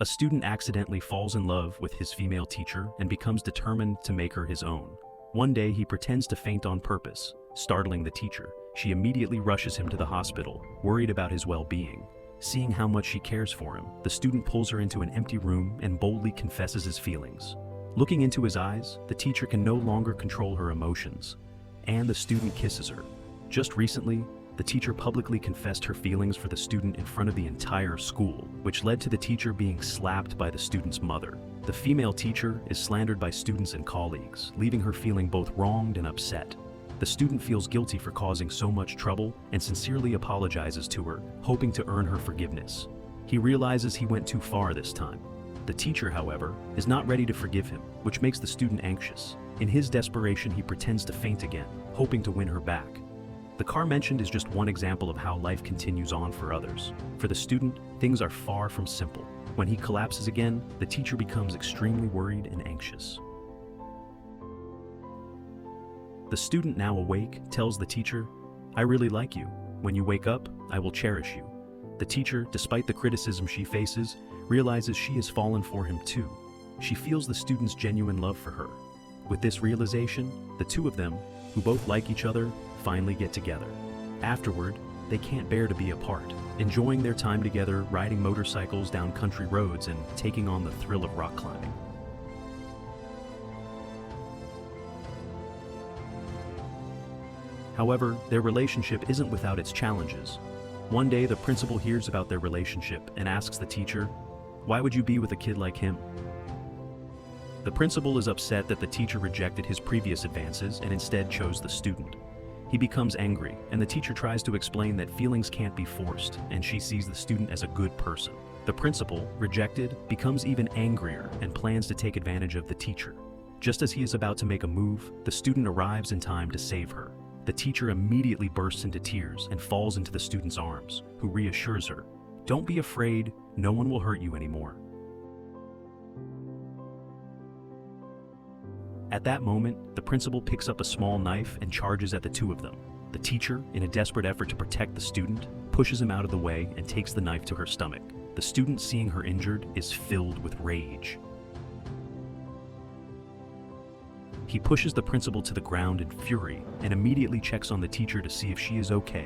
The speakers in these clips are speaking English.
A student accidentally falls in love with his female teacher and becomes determined to make her his own. One day he pretends to faint on purpose, startling the teacher. She immediately rushes him to the hospital, worried about his well-being. Seeing how much she cares for him, the student pulls her into an empty room and boldly confesses his feelings. Looking into his eyes, the teacher can no longer control her emotions, and the student kisses her. Just recently, the teacher publicly confessed her feelings for the student in front of the entire school, which led to the teacher being slapped by the student's mother. The female teacher is slandered by students and colleagues, leaving her feeling both wronged and upset. The student feels guilty for causing so much trouble and sincerely apologizes to her, hoping to earn her forgiveness. He realizes he went too far this time. The teacher, however, is not ready to forgive him, which makes the student anxious. In his desperation, he pretends to faint again, hoping to win her back. The car mentioned is just one example of how life continues on for others. For the student, things are far from simple. When he collapses again, the teacher becomes extremely worried and anxious. The student, now awake, tells the teacher, "I really like you. When you wake up, I will cherish you." The teacher, despite the criticism she faces, realizes she has fallen for him too. She feels the student's genuine love for her. With this realization, the two of them, who both like each other, finally get together. Afterward, they can't bear to be apart, enjoying their time together, riding motorcycles down country roads and taking on the thrill of rock climbing. However, their relationship isn't without its challenges. One day, the principal hears about their relationship and asks the teacher, "Why would you be with a kid like him?" The principal is upset that the teacher rejected his previous advances and instead chose the student. He becomes angry, and the teacher tries to explain that feelings can't be forced, and she sees the student as a good person. The principal, rejected, becomes even angrier and plans to take advantage of the teacher. Just as he is about to make a move, the student arrives in time to save her. The teacher immediately bursts into tears and falls into the student's arms, who reassures her, "Don't be afraid, no one will hurt you anymore." At that moment, the principal picks up a small knife and charges at the two of them. The teacher, in a desperate effort to protect the student, pushes him out of the way and takes the knife to her stomach. The student, seeing her injured, is filled with rage. He pushes the principal to the ground in fury and immediately checks on the teacher to see if she is okay.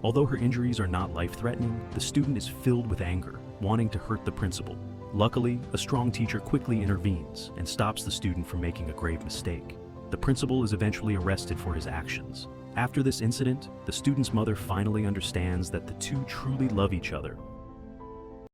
Although her injuries are not life-threatening, the student is filled with anger, wanting to hurt the principal. Luckily, a strong teacher quickly intervenes and stops the student from making a grave mistake. The principal is eventually arrested for his actions. After this incident, the student's mother finally understands that the two truly love each other